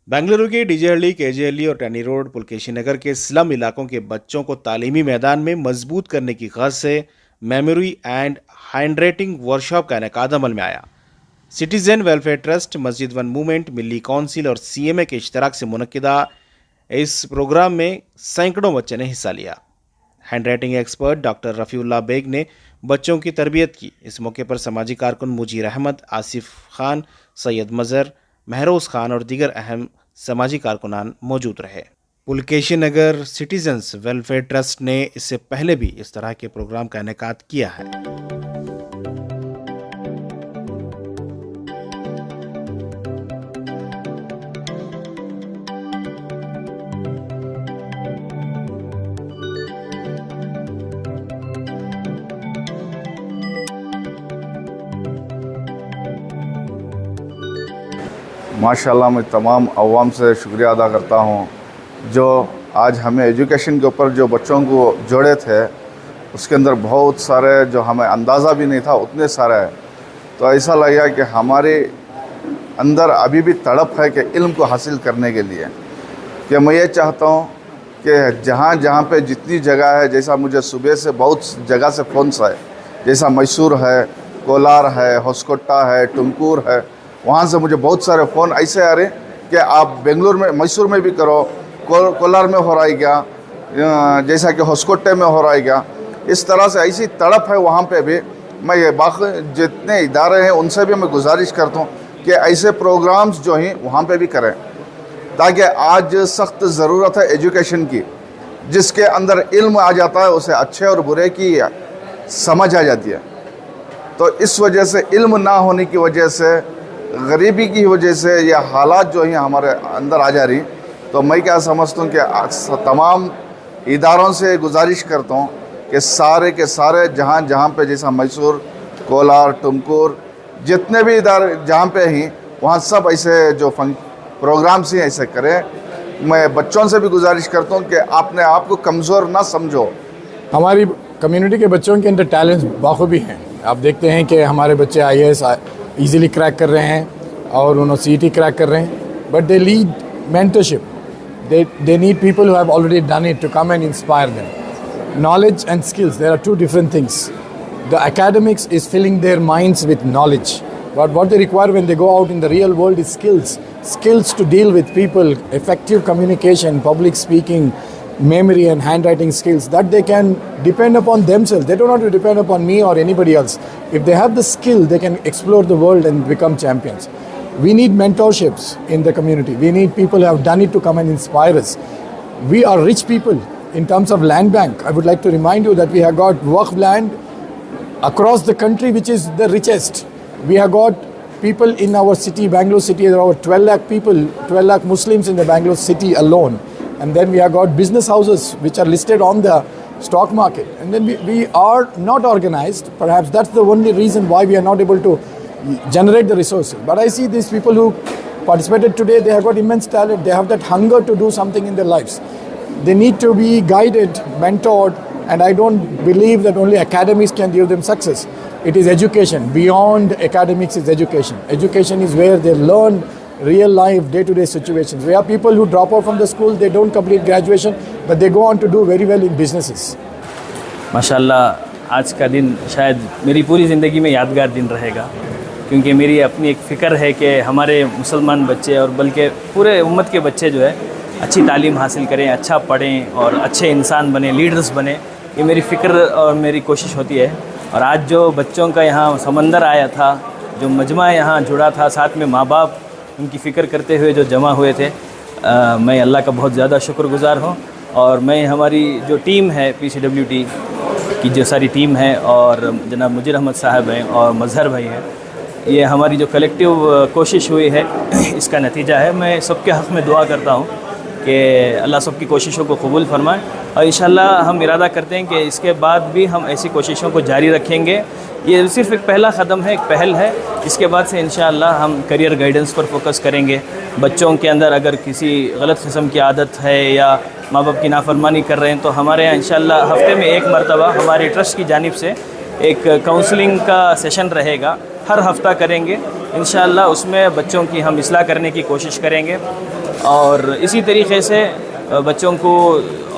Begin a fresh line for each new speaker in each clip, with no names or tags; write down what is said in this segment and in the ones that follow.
बेंगलुरु के डीजेहಳ್ಳಿ, केजेहಳ್ಳಿ और टैनी रोड, पुलकेशी नगर के स्लम इलाकों के बच्चों को तालीमी मैदान में मजबूत करने की ग़र्ज़ से मेमोरी एंड हैंडराइटिंग वर्कशॉप का इनेकाद अमल में आया। सिटीजन वेलफेयर ट्रस्ट, मस्जिद वन मूवमेंट, मिल्ली काउंसिल और सीएमए के इश्तराक से मुनक्किदा इस प्रोग्राम में सैकड़ों बच्चे ने हिस्सा लिया। Handwriting expert doctor Rafiullah bag ने बच्चों की तरबियत की। इस मौके पर समाजी कारकुन मुजीर अहमद, आसिफ खान, सैयद मज़हर, महरोज़ खान और दीगर अहम समाजी कारकुनान मौजूद रहे। पुलकेशी नगर सिटीजन्स वेलफेयर ट्रस्ट ने इससे पहले भी इस तरह के प्रोग्राम का इनेकाद किया है।
माशाल्लाह, मैं तमाम अवाम से शुक्रिया अदा करता हूँ जो आज हमें एजुकेशन के ऊपर जो बच्चों को जोड़े थे, उसके अंदर बहुत सारे जो हमें अंदाज़ा भी नहीं था उतने सारे है। तो ऐसा लगा कि हमारे अंदर अभी भी तड़प है कि इल्म को हासिल करने के लिए, कि मैं ये चाहता हूँ कि जहाँ जहाँ पे जितनी जगह है, जैसा मुझे सुबह से बहुत जगह से फ़ोन आए, जैसा मैसूर है, कोलार है, होसकोटा है, टुमकुर है, वहाँ से मुझे बहुत सारे फ़ोन ऐसे आ रहे कि आप बेंगलुरु में, मैसूर में भी करो, कोलार में हो रहा है क्या, जैसा कि होसकोटे में हो रहा है क्या। इस तरह से ऐसी तड़प है वहाँ पे भी। मैं ये बाकी जितने इदारे हैं उनसे भी मैं गुजारिश करता हूँ कि ऐसे प्रोग्राम्स जो हैं वहाँ पे भी करें, ताकि आज सख्त ज़रूरत है एजुकेशन की। जिसके अंदर इल्म आ जाता है उसे अच्छे और बुरे की समझ आ जाती है। तो इस वजह से इल्म ना होने की वजह से, गरीबी की वजह से ये हालात जो हैं हमारे अंदर आ जा रही। तो मैं क्या समझता हूँ कि तमाम इदारों से गुजारिश करता हूँ कि सारे के सारे जहाँ जहाँ पे, जैसा मैसूर, कोलार, टुमकुर, जितने भी इदारे जहाँ पे हैं वहाँ सब ऐसे जो प्रोग्राम्स हैं ऐसे करें। मैं बच्चों से भी गुजारिश करता हूँ कि आपने आप को कमज़ोर ना समझो।
हमारी कम्युनिटी के बच्चों के अंदर टैलेंट्स बाखूबी हैं। आप देखते हैं कि हमारे बच्चे IAS ईज़िली क्रैक कर रहे हैं और उन्होंने CET क्रैक कर रहे हैं, but they need mentorship, they need people who have already done it to come and inspire them. Knowledge and skills, there are two different things. The academics is filling their minds with knowledge, but what they require when they go out in the real world is skills to deal with people, effective communication, public speaking, memory and handwriting skills that they can depend upon themselves. They don't have to depend upon me or anybody else. If they have the skill, they can explore the world and become champions. We need mentorships in the community. We need people who have done it to come and inspire us. We are rich people in terms of land bank. I would like to remind you that we have got Waqf land across the country which is the richest. We have got people in our city, Bangalore city, there are over 12 lakh people, 12 lakh Muslims in the Bangalore city alone. And then we have got business houses which are listed on the stock market. And then we are not organized. Perhaps that's the only reason why we are not able to generate the resources. But I see these people who participated today, they have got immense talent. They have that hunger to do something in their lives. They need to be guided, mentored, and I don't believe that only academies can give them success. It is education. Beyond academics is education. Education is where they learn real life, day-to-day situations. We have people who drop out from the school, they don't complete graduation, but they go on to do very well in businesses.
माशाल्लाह, आज का दिन शायद मेरी पूरी ज़िंदगी में यादगार दिन रहेगा, क्योंकि मेरी अपनी एक फ़िक्र है कि हमारे मुसलमान बच्चे और बल्कि पूरे उम्मत के बच्चे जो है अच्छी तालीम हासिल करें, अच्छा पढ़ें और अच्छे इंसान बने, लीडर्स बने। ये मेरी फ़िक्र और मेरी कोशिश होती है। और आज जो बच्चों का यहाँ समंदर आया था, जो मजमा यहाँ जुड़ा था, साथ में माँ बाप उनकी फ़िक्र करते हुए जो जमा हुए थे, मैं अल्लाह का बहुत ज़्यादा शुक्रगुज़ार हूँ। और मैं हमारी जो टीम है PCWT की जो सारी टीम है और जनाब मुजीर अहमद साहब हैं और मज़हर भाई हैं, ये हमारी जो कलेक्टिव कोशिश हुई है इसका नतीजा है। मैं सबके हक़ में दुआ करता हूँ कि अल्लाह सबकी कोशिशों को कबूल फरमाए और इंशाअल्लाह हम इरादा करते हैं कि इसके बाद भी हम ऐसी कोशिशों को जारी रखेंगे। ये सिर्फ़ एक पहला कदम है, एक पहल है। इसके बाद से इंशाअल्लाह हम करियर गाइडेंस पर फोकस करेंगे। बच्चों के अंदर अगर किसी गलत किस्म की आदत है या माँ बाप की नाफरमानी कर रहे हैं, तो हमारे यहाँ इंशाअल्लाह हफ़्ते में एक मरतबा हमारी ट्रस्ट की जानिब से एक काउंसलिंग का सेशन रहेगा। हर हफ्ता करेंगे इंशाअल्लाह उसमें बच्चों की हम इस्लाह करने की कोशिश करेंगे और इसी तरीके से बच्चों को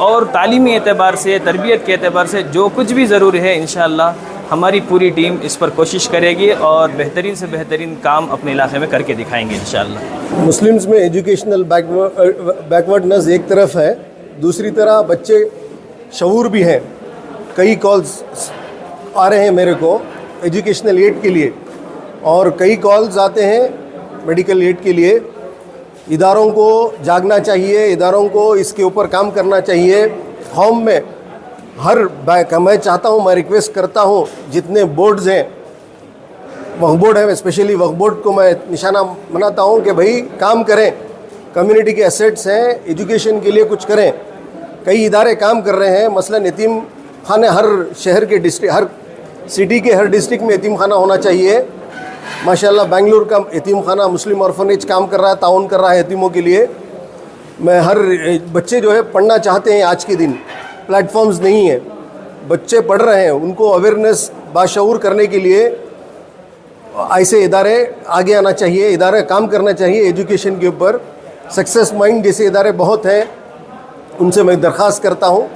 और तालीमी एतबार से, तरबियत के एतबार से जो कुछ भी ज़रूरी है इंशाअल्लाह हमारी पूरी टीम इस पर कोशिश करेगी और बेहतरीन से बेहतरीन काम अपने इलाके में करके दिखाएंगे इंशाअल्लाह।
मुस्लिम्स में एजुकेशनल बैकवर्डनेस एक तरफ है, दूसरी तरफ बच्चे शऊर भी हैं। कई कॉल्स आ रहे हैं मेरे को एजुकेशनल एड के लिए और कई कॉल्स आते हैं मेडिकल एड के लिए। इदारों को जागना चाहिए, इदारों को इसके ऊपर काम करना चाहिए। कौम में मैं चाहता हूँ, मैं रिक्वेस्ट करता हूँ जितने बोर्ड्स हैं, वक्फ बोर्ड है, स्पेशली वक्फ बोर्ड को मैं निशाना बनाता हूँ कि भाई काम करें, कम्युनिटी के एसेट्स हैं, एजुकेशन के लिए कुछ करें। कई इदारे काम कर रहे हैं, मसलन यतीम खाने हर शहर के डिस्ट्रिक्ट, हर सिटी के हर डिस्ट्रिक्ट में यतीम खाना होना चाहिए। माशाल्लाह बेंगलुरु का यतीम खाना मुस्लिम ऑर्फनेज काम कर रहा है, ताउन कर रहा है यतीमों के लिए। मैं हर बच्चे जो है पढ़ना चाहते हैं, आज के दिन प्लेटफॉर्म्स नहीं है, बच्चे पढ़ रहे हैं, उनको अवेयरनेस बाशऊर करने के लिए ऐसे इदारे आगे आना चाहिए, इदारे काम करना चाहिए एजुकेशन के ऊपर। सक्सेस माइंड जैसे इदारे बहुत हैं, उनसे मैं दरख्वास्त करता हूँ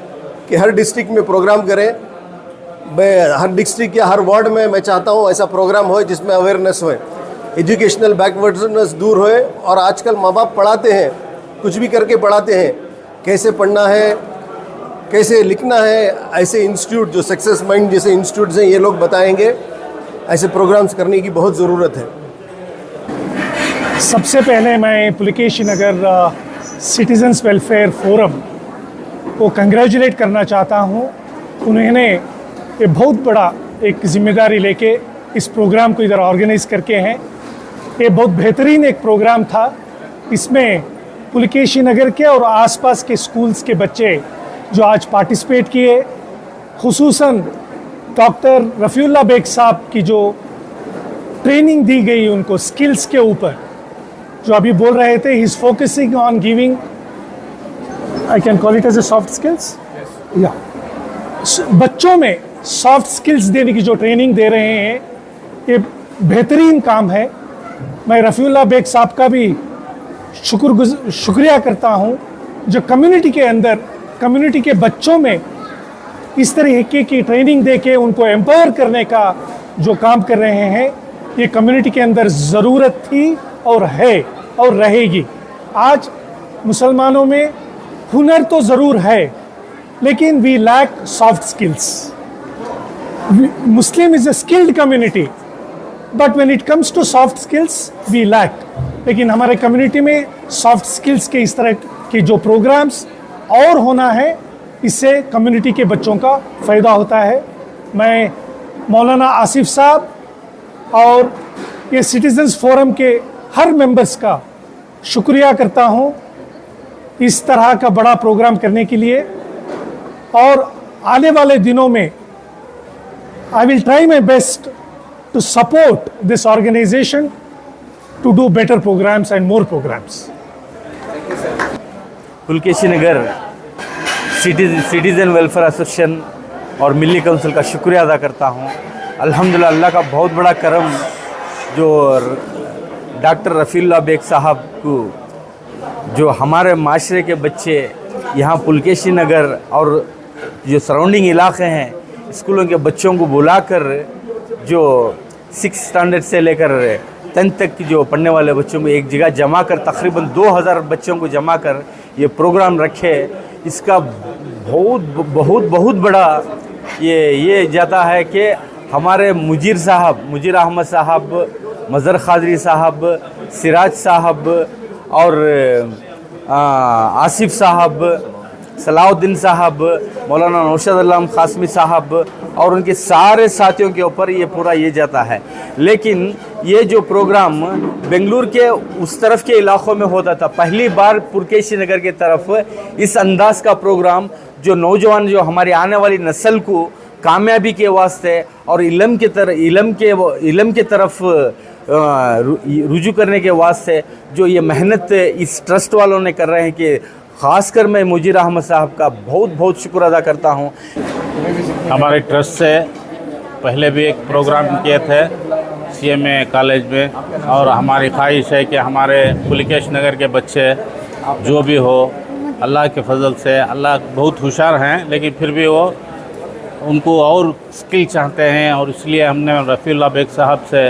कि हर डिस्ट्रिक्ट में प्रोग्राम करें। मैं हर डिस्ट्रिक्ट या हर वार्ड में मैं चाहता हूँ ऐसा प्रोग्राम हो जिसमें अवेयरनेस होए, एजुकेशनल बैकवर्डनेस दूर होए। और आजकल माँ बाप पढ़ाते हैं, कुछ भी करके पढ़ाते हैं, कैसे पढ़ना है, कैसे लिखना है, ऐसे इंस्टीट्यूट जो सक्सेस माइंड जैसे इंस्टीट्यूट्स हैं ये लोग बताएंगे। ऐसे प्रोग्राम्स करने की बहुत ज़रूरत है।
सबसे पहले मैं पुलकेशी नगर सिटीज़न्स वेलफेयर फोरम को कंग्रेचुलेट करना चाहता हूँ। उन्होंने ये बहुत बड़ा एक ज़िम्मेदारी लेके इस प्रोग्राम को इधर ऑर्गेनाइज़ करके हैं। ये बहुत बेहतरीन एक प्रोग्राम था। इसमें पुलकेशी नगर के और आसपास के स्कूल्स के बच्चे जो आज पार्टिसिपेट किए, खुसूसन डॉक्टर रफ़ीउल्लाह बेग साहब की जो ट्रेनिंग दी गई उनको स्किल्स के ऊपर, जो अभी बोल रहे थे, he is focusing on giving, I can call it as a soft skills, या बच्चों में सॉफ्ट स्किल्स देने की जो ट्रेनिंग दे रहे हैं, ये बेहतरीन काम है। मैं रफ़ीउल्लाह बेग साहब का भी शुक्रिया करता हूँ जो कम्युनिटी के अंदर, कम्युनिटी के बच्चों में इस तरीके की ट्रेनिंग दे के उनको एम्पावर करने का जो काम कर रहे हैं। ये कम्युनिटी के अंदर ज़रूरत थी और है और रहेगी। आज मुसलमानों में हुनर तो ज़रूर है, लेकिन we lack soft skills. Muslim is a skilled community, but when it comes to soft skills we lack. लेकिन हमारे कम्युनिटी में सॉफ्ट स्किल्स के इस तरह के जो प्रोग्राम्स और होना है, इससे कम्युनिटी के बच्चों का फ़ायदा होता है। मैं मौलाना आसिफ साहब और ये सिटीज़न्स फोरम के हर मेंबर्स का शुक्रिया करता हूँ इस तरह का बड़ा प्रोग्राम करने के लिए। और आने वाले दिनों में I will try my best to support this organisation to do better programmes and more programmes.
Pulakeshi Nagar citizen welfare association और मिली काउंसिल का शुक्रिया अदा करता हूँ। अल्हम्दुलिल्लाह, अल्लाह का बहुत बड़ा करम जो डॉक्टर रफ़ीउल्लाह बेग साहब को, जो हमारे माशरे के बच्चे यहाँ पुलकेशी नगर और जो सराउंडिंग इलाके हैं, स्कूलों के बच्चों को बुलाकर जो 6th स्टैंडर्ड से लेकर 10th तक की जो पढ़ने वाले बच्चों को एक जगह जमा कर, तकरीबन 2000 बच्चों को जमा कर ये प्रोग्राम रखे। इसका बहुत बड़ा ये जाता है कि हमारे मुजीर अहमद साहब, मज़र खादरी साहब, सिराज साहब और आसिफ साहब, सलाउद्दीन साहब, मौलाना नौशाद अल्लाम क़ासमी साहब और उनके सारे साथियों के ऊपर ये पूरा ये जाता है। लेकिन ये जो प्रोग्राम बेंगलुरु के उस तरफ के इलाक़ों में होता था, पहली बार पुलकेशी नगर की तरफ इस अंदाज का प्रोग्राम जो नौजवान, जो हमारी आने वाली नस्ल को कामयाबी के वास्ते और इल्म के तरफ रुजू करने के वास्ते जो ये मेहनत इस ट्रस्ट वालों ने कर रहे हैं, कि ख़ासकर मैं मुजीर अहमद साहब का बहुत शुक्र अदा करता हूँ।
हमारे ट्रस्ट से पहले भी एक प्रोग्राम किए थे CMA कॉलेज में, और हमारी ख्वाहिश है कि हमारे पुलिकेश नगर के बच्चे जो भी हो, अल्लाह के फजल से, अल्लाह बहुत होशियार हैं लेकिन फिर भी वो उनको और स्किल चाहते हैं, और इसलिए हमने रफ़ीउल्लाह बेग साहब से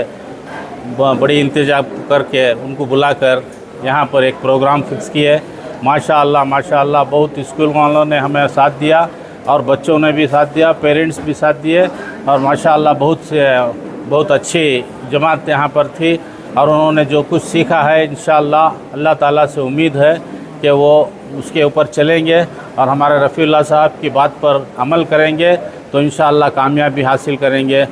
बड़ी इंतजाम करके उनको बुलाकर यहाँ पर एक प्रोग्राम फिक्स किए। माशाअल्लाह बहुत स्कूल वालों ने हमें साथ दिया और बच्चों ने भी साथ दिया, पेरेंट्स भी साथ दिए, और माशाअल्लाह बहुत अच्छी जमात यहाँ पर थी, और उन्होंने जो कुछ सीखा है इंशाअल्लाह अल्लाह ताला से उम्मीद है कि वो उसके ऊपर चलेंगे और हमारे रफ़ीउल्लाह साहब की बात पर अमल करेंगे तो इंशाअल्लाह कामयाबी हासिल करेंगे।